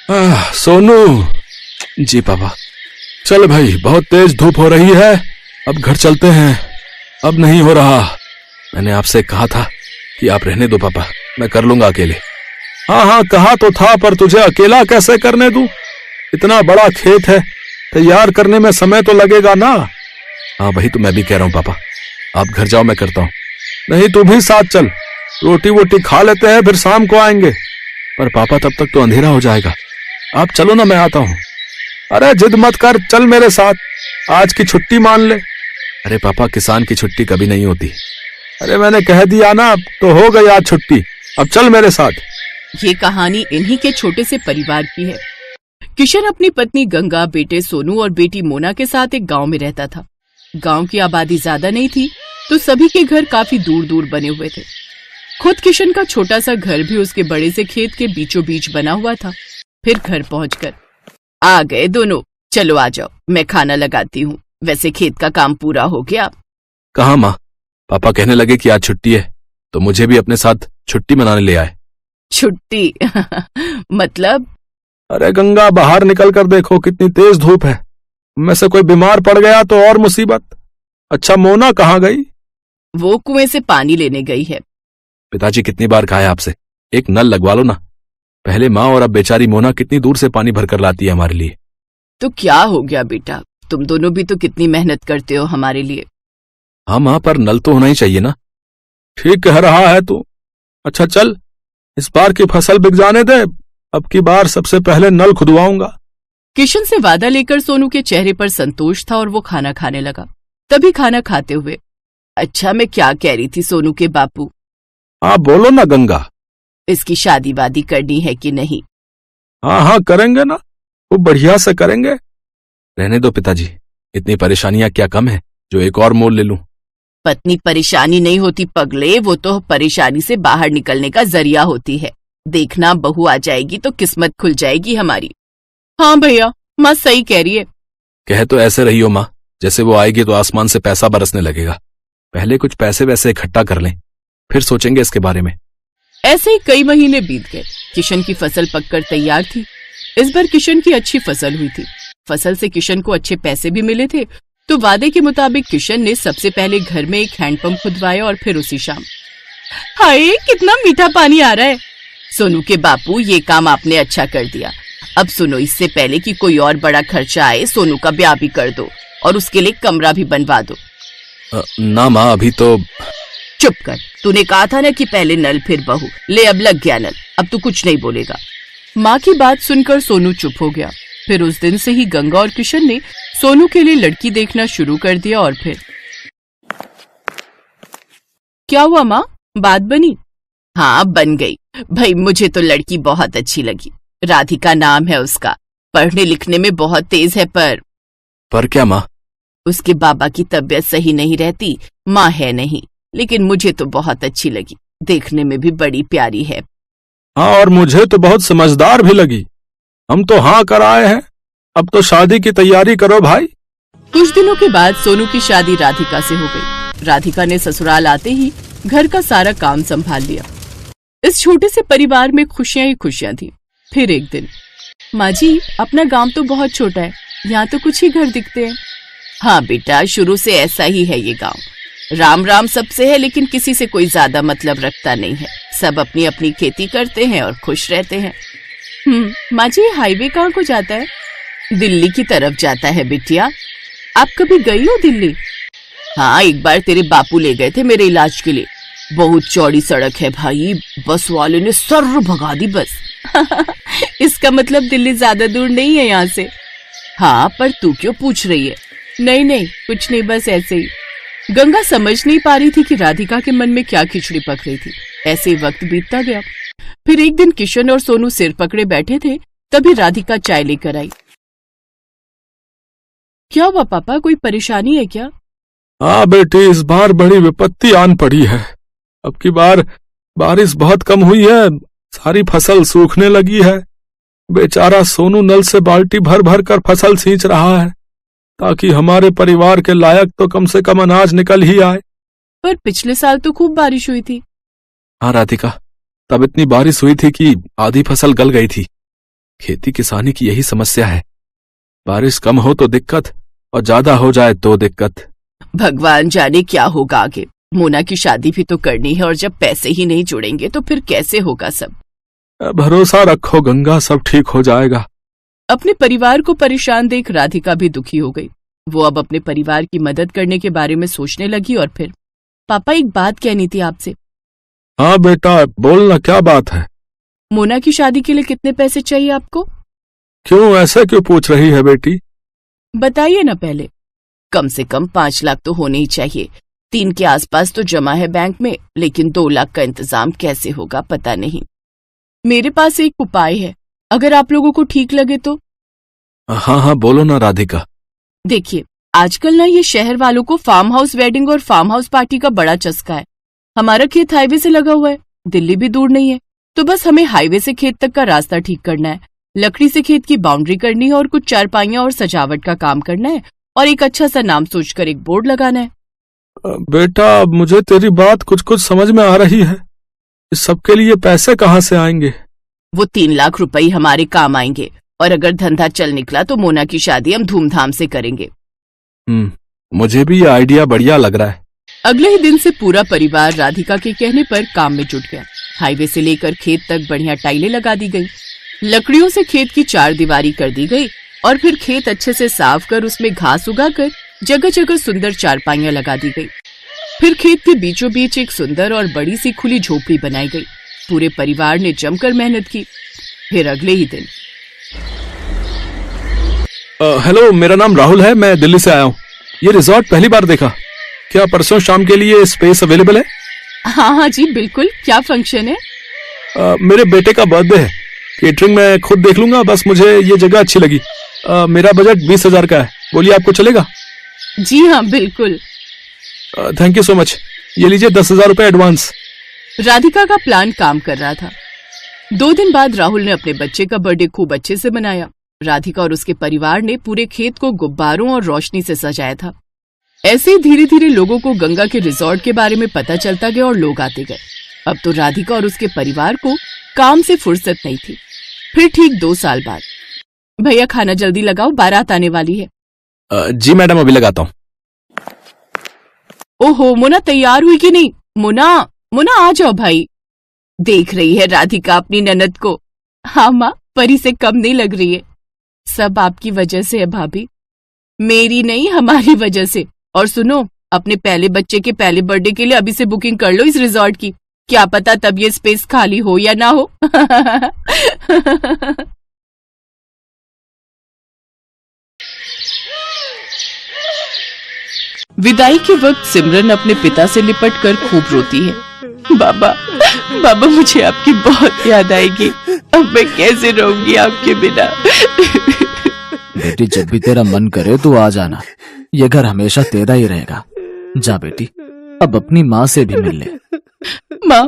सोनू। जी पापा। चल भाई, बहुत तेज धूप हो रही है, अब घर चलते हैं। अब नहीं हो रहा। मैंने आपसे कहा था कि आप रहने दो पापा, मैं कर लूंगा अकेले। हाँ हाँ, कहा तो था, पर तुझे अकेला कैसे करने दूं? इतना बड़ा खेत है, तैयार करने में समय तो लगेगा ना। हाँ वही तो मैं भी कह रहा हूँ पापा, आप घर जाओ, मैं करता हूँ। नहीं तू भी साथ चल, रोटी वोटी खा लेते हैं, फिर शाम को आएंगे। पर पापा तब तक तो अंधेरा हो जाएगा। आप चलो ना, मैं आता हूँ। अरे जिद मत कर, चल मेरे साथ, आज की छुट्टी मान ले। अरे पापा, किसान की छुट्टी कभी नहीं होती। अरे मैंने कह दिया ना, तो हो गई आज छुट्टी, अब चल मेरे साथ। ये कहानी इन्हीं के छोटे से परिवार की है। किशन अपनी पत्नी गंगा, बेटे सोनू और बेटी मोना के साथ एक गांव में रहता था। गांव की आबादी ज्यादा नहीं थी, तो सभी के घर काफी दूर दूर बने हुए थे। खुद किशन का छोटा सा घर भी उसके बड़े से खेत के बीचों बीच बना हुआ था। फिर घर पहुंचकर, आ गए दोनों, चलो आ जाओ, मैं खाना लगाती हूँ। वैसे खेत का काम पूरा हो गया। कहाँ माँ? पापा कहने लगे कि आज छुट्टी है, तो मुझे भी अपने साथ छुट्टी मनाने ले आए। छुट्टी? मतलब? अरे गंगा, बाहर निकल कर देखो, कितनी तेज धूप है। में से कोई बीमार पड़ गया तो और मुसीबत। अच्छा मोना कहाँ गई? वो कुएं से पानी लेने गई है। पिताजी कितनी बार कहा है आपसे, एक नल लगवा लो ना। पहले माँ और अब बेचारी मोना कितनी दूर से पानी भरकर लाती है हमारे लिए। तो क्या हो गया बेटा, तुम दोनों भी तो कितनी मेहनत करते हो हमारे लिए। हाँ माँ, पर नल तो होना ही चाहिए ना। ठीक कह रहा है तू। अच्छा चल, इस बार की फसल बिक जाने दे, अब की बार सबसे पहले नल खुदवाऊंगा। किशन से वादा लेकर सोनू के चेहरे पर संतोष था और वो खाना खाने लगा। तभी खाना खाते हुए, अच्छा मैं क्या कह रही थी सोनू के बापू? हाँ बोलो ना गंगा। इसकी शादी वादी करनी है कि नहीं? हाँ हाँ करेंगे ना, वो बढ़िया से करेंगे। रहने दो पिताजी, इतनी परेशानियां क्या कम है जो एक और मोल ले लूं। पत्नी परेशानी नहीं होती पगले, वो तो परेशानी से बाहर निकलने का जरिया होती है। देखना, बहू आ जाएगी तो किस्मत खुल जाएगी हमारी। हाँ भैया, माँ सही कह रही है। कह तो ऐसे रही हो माँ, जैसे वो आएगी तो आसमान से पैसा बरसने लगेगा। पहले कुछ पैसे वैसे इकट्ठा कर लें, फिर सोचेंगे इसके बारे में। ऐसे ही कई महीने बीत गए। किशन की फसल पककर तैयार थी। इस बार किशन की अच्छी फसल हुई थी। फसल से किशन को अच्छे पैसे भी मिले थे, तो वादे के मुताबिक किशन ने सबसे पहले घर में एक हैंडपंप खुदवाया और फिर उसी शाम। हाय कितना मीठा पानी आ रहा है। सोनू के बापू, ये काम आपने अच्छा कर दिया। अब सुनो, इससे पहले कि कोई और बड़ा खर्चा आए, सोनू का ब्याह भी कर दो और उसके लिए कमरा भी बनवा दो। ना माँ, अभी तो। चुप कर, तूने कहा था ना कि पहले नल फिर बहू। ले अब लग गया नल, अब तू कुछ नहीं बोलेगा। माँ की बात सुनकर सोनू चुप हो गया। फिर उस दिन से ही गंगा और किशन ने सोनू के लिए लड़की देखना शुरू कर दिया। और फिर क्या हुआ माँ, बात बनी? हाँ बन गई भाई, मुझे तो लड़की बहुत अच्छी लगी। राधिका नाम है उसका, पढ़ने लिखने में बहुत तेज है। पर क्या माँ? उसके बाबा की तबीयत सही नहीं रहती, माँ है नहीं, लेकिन मुझे तो बहुत अच्छी लगी। देखने में भी बड़ी प्यारी है। हाँ, और मुझे तो बहुत समझदार भी लगी। हम तो हाँ कर आए हैं, अब तो शादी की तैयारी करो भाई। कुछ दिनों के बाद सोनू की शादी राधिका से हो गई। राधिका ने ससुराल आते ही घर का सारा काम संभाल लिया। इस छोटे से परिवार में खुशियां ही खुशियां थी। फिर एक दिन, माँ जी अपना गांव तो बहुत छोटा है, यहाँ तो कुछ ही घर दिखते हैं। हाँ बेटा, शुरू से ऐसा ही है ये गांव। राम राम सबसे है, लेकिन किसी से कोई ज्यादा मतलब रखता नहीं है। सब अपनी अपनी खेती करते हैं और खुश रहते हैं। माँ जी, हाईवे कहाँ को जाता है? दिल्ली की तरफ जाता है बिटिया। आप कभी गई हो दिल्ली? हाँ, एक बार तेरे बापू ले गए थे मेरे इलाज के लिए। बहुत चौड़ी सड़क है भाई, बस वाले ने सर्र भगा दी बस। इसका मतलब दिल्ली ज्यादा दूर नहीं है यहाँ से। हाँ, पर तू क्यों पूछ रही है? नहीं नहीं, कुछ नहीं, बस ऐसे ही। गंगा समझ नहीं पा रही थी कि राधिका के मन में क्या खिचड़ी पक रही थी। ऐसे ही वक्त बीतता गया। फिर एक दिन किशन और सोनू सिर पकड़े बैठे थे, तभी राधिका चाय लेकर आई। क्या हुआ पापा, कोई परेशानी है क्या? हाँ बेटी, इस बार बड़ी विपत्ति आन पड़ी है। अब की बार बारिश बहुत कम हुई है, सारी फसल सूखने लगी है। बेचारा सोनू नल से बाल्टी भर भर कर फसल सींच रहा है, ताकि हमारे परिवार के लायक तो कम से कम अनाज निकल ही आए। पर पिछले साल तो खूब बारिश हुई थी। हाँ राधिका, तब इतनी बारिश हुई थी कि आधी फसल गल गई थी। खेती किसानी की यही समस्या है, बारिश कम हो तो दिक्कत और ज्यादा हो जाए तो दिक्कत। भगवान जाने क्या होगा आगे। मोना की शादी भी तो करनी है और जब पैसे ही नहीं जुड़ेंगे तो फिर कैसे होगा सब। भरोसा रखो गंगा, सब ठीक हो जाएगा। अपने परिवार को परेशान देख राधिका भी दुखी हो गई। वो अब अपने परिवार की मदद करने के बारे में सोचने लगी और फिर, पापा एक बात कहनी थी आपसे। हाँ बेटा बोलना, क्या बात है? मोना की शादी के लिए कितने पैसे चाहिए आपको? क्यों, ऐसा क्यों पूछ रही है बेटी? बताइए ना पहले। कम से कम 5 लाख तो होने ही चाहिए। 3 के आसपास तो जमा है बैंक में, लेकिन 2 लाख का इंतजाम कैसे होगा पता नहीं। मेरे पास एक उपाय है, अगर आप लोगों को ठीक लगे तो। हाँ हाँ बोलो ना राधिका। देखिए, आजकल ना ये शहर वालों को फार्म हाउस वेडिंग और फार्म हाउस पार्टी का बड़ा चस्का है। हमारा खेत हाईवे से लगा हुआ है, दिल्ली भी दूर नहीं है, तो बस हमें हाईवे से खेत तक का रास्ता ठीक करना है, लकड़ी से खेत की बाउंड्री करनी है और कुछ चारपाइयां और सजावट का काम करना है और एक अच्छा सा नाम सोचकर एक बोर्ड लगाना है। बेटा मुझे तेरी बात कुछ कुछ समझ में आ रही है, इस सब के लिए पैसे कहाँ से आएंगे? वो 3 लाख रुपए हमारे काम आएंगे और अगर धंधा चल निकला तो मोना की शादी हम धूमधाम से करेंगे। मुझे भी ये आइडिया बढ़िया लग रहा है। अगले ही दिन से पूरा परिवार राधिका के कहने पर काम में जुट गया। हाईवे से लेकर खेत तक बढ़िया टाइलें लगा दी गई, लकड़ियों से खेत की 4 दीवारी कर दी गई और फिर खेत अच्छे से साफ कर उसमें घास उगाकर जगह जगह सुंदर चारपाइयां लगा दी गई। फिर खेत के बीचों बीच एक सुंदर और बड़ी सी खुली झोपड़ी बनाई गई। पूरे परिवार ने जमकर मेहनत की। फिर अगले ही दिन, हेलो, मेरा नाम राहुल है, मैं दिल्ली से आया हूँ। ये रिजॉर्ट पहली बार देखा, क्या परसों शाम के लिए स्पेस अवेलेबल है? हाँ हाँ जी बिल्कुल। क्या फंक्शन है? मेरे बेटे का बर्थडे है, केटरिंग मैं खुद देख लूंगा, बस मुझे ये जगह अच्छी लगी। मेरा बजट 20,000 का है, बोलिए आपको चलेगा? जी हाँ बिल्कुल। थैंक यू सो मच, ये लीजिए 10,000 रुपए एडवांस। राधिका का प्लान काम कर रहा था। 2 दिन बाद राहुल ने अपने बच्चे का बर्थडे खूब अच्छे से मनाया। राधिका और उसके परिवार ने पूरे खेत को गुब्बारों और रोशनी से सजाया था। ऐसे ही धीरे धीरे लोगों को गंगा के रिजॉर्ट के बारे में पता चलता गया और लोग आते गए। अब तो राधिका और उसके परिवार को काम से फुर्सत नहीं थी। फिर ठीक 2 साल बाद, भैया खाना जल्दी लगाओ, बारात आने वाली है। जी मैडम, अभी लगाता हूँ। ओहो, मोना तैयार हुई कि नहीं? मोना मोना आ जाओ भाई। देख रही है राधिका अपनी ननद को? हाँ माँ, परी से कम नहीं लग रही है। सब आपकी वजह से है भाभी, मेरी नहीं हमारी वजह से। और सुनो, अपने पहले बच्चे के पहले बर्थडे के लिए अभी से बुकिंग कर लो इस रिजॉर्ट की, क्या पता तब ये स्पेस खाली हो या ना हो। विदाई के वक्त सिमरन अपने पिता से लिपट कर खूब रोती है। बाबा बाबा, मुझे आपकी बहुत याद आएगी, अब मैं कैसे रहूंगी आपके बिना। बेटी, जब भी तेरा मन करे तो आ जाना, ये घर हमेशा तेरा ही रहेगा। जा बेटी, अब अपनी माँ से भी मिल ले। माँ,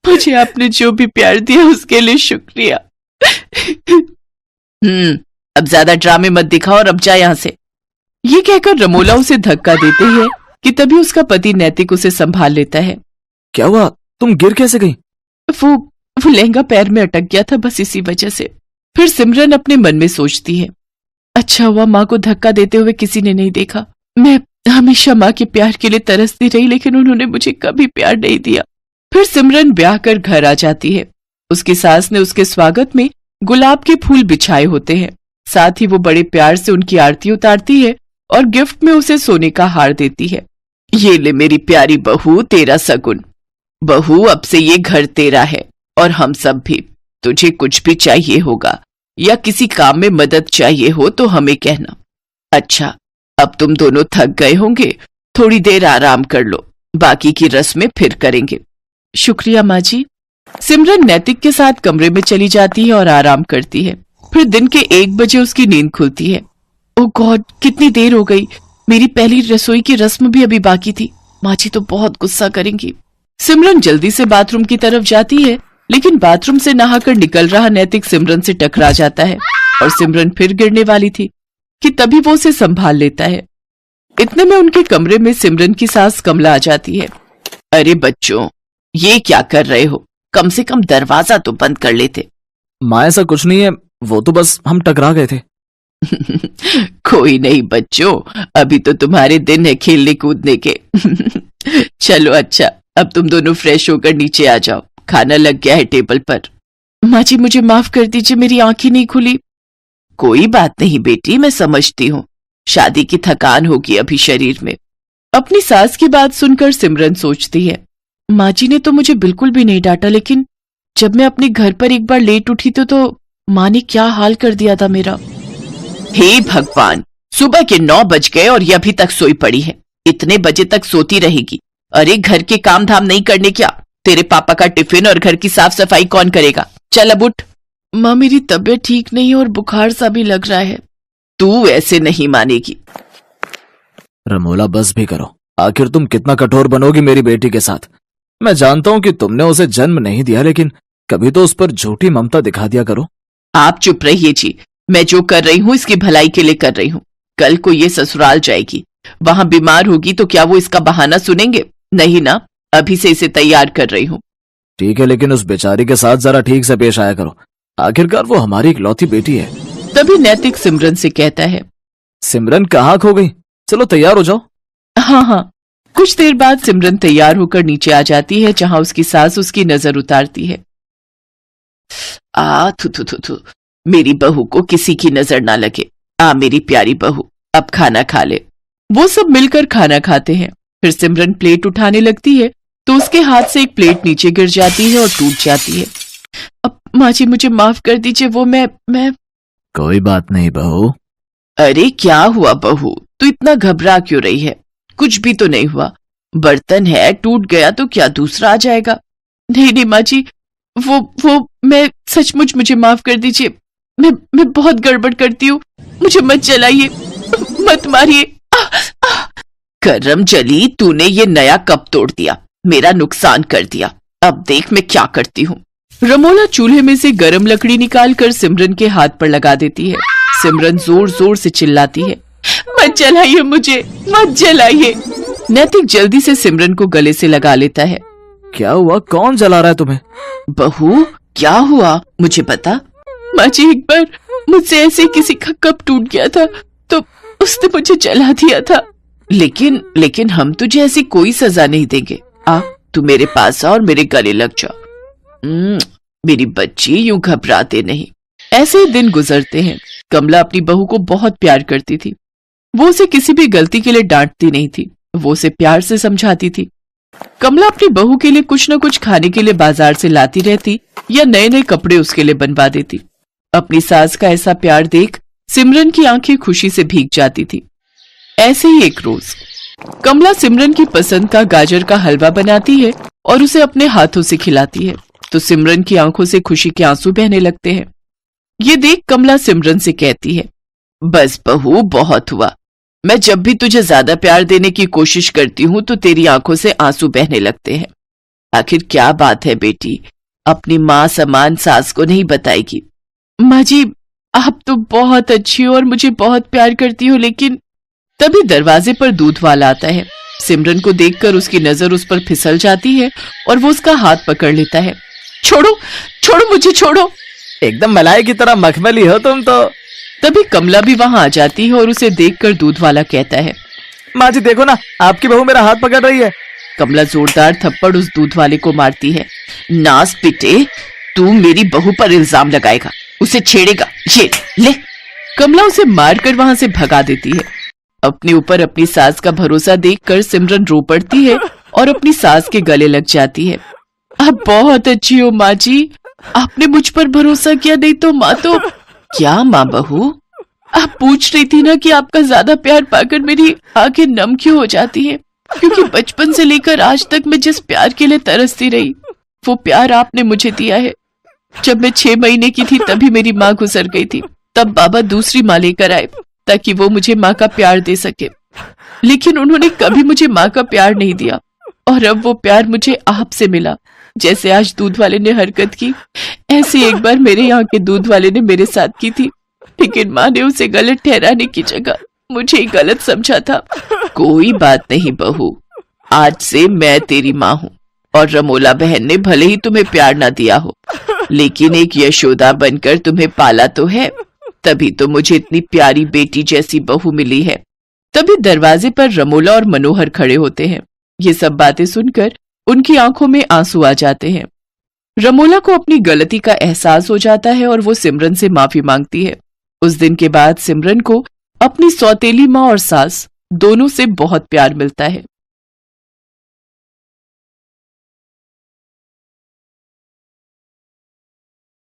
मुझे आपने जो भी प्यार दिया उसके लिए शुक्रिया। अब ज्यादा ड्रामे मत दिखाओ और अब जा यहाँ से। ये कहकर रमोला उसे धक्का देते है कि तभी उसका पति नैतिक उसे संभाल लेता है। क्या हुआ, तुम गिर कैसे गई? वो लहंगा पैर में अटक गया था, बस इसी वजह से। फिर सिमरन अपने मन में सोचती है, अच्छा हुआ माँ को धक्का देते हुए किसी ने नहीं देखा। मैं हमेशा माँ के प्यार के लिए तरसती रही, लेकिन उन्होंने मुझे कभी प्यार नहीं दिया। फिर सिमरन ब्याह कर घर आ जाती है। उसकी सास ने उसके स्वागत में गुलाब के फूल बिछाए होते हैं। साथ ही वो बड़े प्यार से उनकी आरती उतारती है और गिफ्ट में उसे सोने का हार देती है। ये ले मेरी प्यारी बहू, तेरा सगुन। बहू, अब से ये घर तेरा है और हम सब भी। तुझे कुछ भी चाहिए होगा या किसी काम में मदद चाहिए हो तो हमें कहना। अच्छा, अब तुम दोनों थक गए होंगे, थोड़ी देर आराम कर लो, बाकी की रस्में फिर करेंगे। शुक्रिया माँ जी। सिमरन नैतिक के साथ कमरे में चली जाती है और आराम करती है। फिर दिन के 1 बजे उसकी नींद खुलती है। ओह गॉड, कितनी देर हो गई, मेरी पहली रसोई की रस्म भी अभी बाकी थी। माँ जी तो बहुत गुस्सा करेंगी। सिमरन जल्दी से बाथरूम की तरफ जाती है, लेकिन बाथरूम से नहाकर निकल रहा नैतिक सिमरन से टकरा जाता है और सिमरन फिर गिरने वाली थी कि तभी वो उसे संभाल लेता है। इतने में उनके कमरे में सिमरन की सास कमला आ जाती है। अरे बच्चों, ये क्या कर रहे हो? कम से कम दरवाजा तो बंद कर लेते। माँ, ऐसा कुछ नहीं है, वो तो बस हम टकरा गए थे। कोई नहीं बच्चों, अभी तो तुम्हारे दिन है खेलने कूदने के। चलो अच्छा, अब तुम दोनों फ्रेश होकर नीचे आ जाओ, खाना लग गया है टेबल पर। माँ जी मुझे माफ कर दीजिए, मेरी आंखें नहीं खुली। कोई बात नहीं बेटी, मैं समझती हूँ, शादी की थकान होगी अभी शरीर में। अपनी सास की बात सुनकर सिमरन सोचती है, माँ जी ने तो मुझे बिल्कुल भी नहीं डांटा, लेकिन जब मैं अपने घर पर एक बार लेट उठी तो माँ ने क्या हाल कर दिया था मेरा। हे भगवान, सुबह के 9 बज गए और ये अभी तक सोई पड़ी है। इतने बजे तक सोती रहेगी। अरे घर के काम धाम नहीं करने क्या? तेरे पापा का टिफिन और घर की साफ सफाई कौन करेगा? चल अब उठ। माँ मेरी तबीयत ठीक नहीं और बुखार सा भी लग रहा है। तू ऐसे नहीं मानेगी। रमोला बस भी करो, आखिर तुम कितना कठोर बनोगी मेरी बेटी के साथ। मैं जानता हूं कि तुमने उसे जन्म नहीं दिया, लेकिन कभी तो उस पर झूठी ममता दिखा दिया करो। आप चुप रहिए जी, मैं जो कर रही हूँ इसकी भलाई के लिए कर रही हूँ। कल को ये ससुराल जाएगी, वहां बीमार होगी तो क्या वो इसका बहाना सुनेंगे? नहीं ना, अभी से इसे तैयार कर रही हूँ। ठीक है, लेकिन उस बेचारी के साथ जरा ठीक से पेश आया करो, आखिरकार वो हमारी इकलौती बेटी है। तभी नैतिक सिमरन से कहता है, सिमरन कहाँ खो गई? चलो तैयार हो जाओ। हाँ हाँ। कुछ देर बाद सिमरन तैयार होकर नीचे आ जाती है, जहां उसकी सास उसकी नजर उतारती है। थू थू थू थू, मेरी बहू को किसी की नजर ना लगे। मेरी प्यारी बहू, अब खाना खा ले। वो सब मिलकर खाना खाते हैं। फिर सिमरन प्लेट उठाने लगती है तो उसके हाथ से एक प्लेट नीचे गिर जाती है और टूट जाती है। अब माँ जी मुझे माफ कर दीजिए, वो मैं कोई बात नहीं बहू। अरे क्या हुआ बहू, तू इतना घबरा क्यों रही है? कुछ भी तो नहीं हुआ। बर्तन है, टूट गया तो क्या दूसरा आ जाएगा? नहीं नहीं माँ जी, वो मैं सचमुच, मुझे माफ कर दीजिए। मैं बहुत गड़बड़ करती हूँ, मुझे मत जलाइए, मत मारिए। करम जली, तूने ये नया कप तोड़ दिया, मेरा नुकसान कर दिया। अब देख मैं क्या करती हूँ। रमोला चूल्हे में से गरम लकड़ी निकालकर सिमरन के हाथ पर लगा देती है। सिमरन जोर जोर से चिल्लाती है, मत जलाइए मुझे, मत जलाइए। नैतिक जल्दी से सिमरन को गले से लगा लेता है। क्या हुआ? कौन जला रहा है तुम्हें? बहू क्या हुआ मुझे बता। माँ जी एक बार मुझसे ऐसे किसी का कप टूट गया था तो उसने मुझे जला दिया था। लेकिन हम तुझे ऐसी कोई सजा नहीं देंगे। तू मेरे पास आ और मेरे गले लग जा। मेरी बच्ची, यूं घबराते नहीं। ऐसे ही दिन गुजरते हैं। कमला अपनी बहू को बहुत प्यार करती थी। वो उसे किसी भी गलती के लिए डांटती नहीं थी, वो उसे प्यार से समझाती थी। कमला अपनी बहू के लिए कुछ न कुछ खाने के लिए बाजार से लाती रहती या नए नए कपड़े उसके लिए बनवा देती। अपनी सास का ऐसा प्यार देख सिमरन की आंखें खुशी से भीग जाती थी। ऐसे ही एक रोज कमला सिमरन की पसंद का गाजर का हलवा बनाती है और उसे अपने हाथों से खिलाती है, तो सिमरन की आंखों से खुशी के आंसू बहने लगते हैं। ये देख कमला सिमरन से कहती है, बस बहू बहुत हुआ। मैं जब भी तुझे ज्यादा प्यार देने की कोशिश करती हूँ तो तेरी आंखों से आंसू बहने लगते हैं। आखिर क्या बात है बेटी, अपनी माँ समान सास को नहीं बताएगी? माँ जी आप तो बहुत अच्छी हो और मुझे बहुत प्यार करती हो, लेकिन तभी दरवाजे पर दूध वाला आता है। सिमरन को देखकर उसकी नजर उस पर फिसल जाती है और वो उसका हाथ पकड़ लेता है। छोड़ो छोड़ो मुझे, छोड़ो। एकदम मलाई की तरह मखमली हो तुम तो। तभी कमला भी वहां आ जाती है और उसे देखकर दूध वाला कहता है, माँ जी देखो ना, आपकी बहू मेरा हाथ पकड़ रही है। कमला जोरदार थप्पड़ उस दूध वाले को मारती है। नास पिटे, तू मेरी बहू पर इल्जाम लगाएगा, उसे छेड़ेगा, ये ले। कमला उसे मारकर वहां से भगा देती है। अपने ऊपर अपनी सास का भरोसा देखकर सिमरन रो पड़ती है और अपनी सास के गले लग जाती है। आप बहुत अच्छी हो माँ जी, आपने मुझ पर भरोसा किया, नहीं तो माँ तो। क्या माँ बहू, आप पूछ रही थी ना कि आपका ज्यादा प्यार पाकर मेरी आंखें नम क्यों हो जाती हैं? क्योंकि बचपन से लेकर आज तक मैं जिस प्यार के लिए तरसती रही, वो प्यार आपने मुझे दिया है। जब मैं 6 महीने की थी तभी मेरी माँ गुजर गई थी, तब बाबा दूसरी माँ लेकर आए ताकि वो मुझे माँ का प्यार दे सके, लेकिन उन्होंने कभी मुझे माँ का प्यार नहीं दिया और अब वो प्यार मुझे आपसे मिला। जैसे आज दूध वाले ने हरकत की, ऐसे एक बार मेरे यहाँ के दूध वाले ने मेरे साथ की थी, लेकिन माँ ने उसे गलत ठहराने की जगह मुझे ही गलत समझा था। कोई बात नहीं बहू, आज से मैं तेरी माँ हूँ और रमोला बहन ने भले ही तुम्हें प्यार ना दिया हो, लेकिन एक यशोदा बनकर तुम्हें पाला तो है, तभी तो मुझे इतनी प्यारी बेटी जैसी बहू मिली है। तभी दरवाजे पर रमोला और मनोहर खड़े होते हैं। ये सब बातें सुनकर उनकी आंखों में आंसू आ जाते हैं। रमोला को अपनी गलती का एहसास हो जाता है और वो सिमरन से माफी मांगती है। उस दिन के बाद सिमरन को अपनी सौतेली माँ और सास दोनों से बहुत प्यार मिलता है।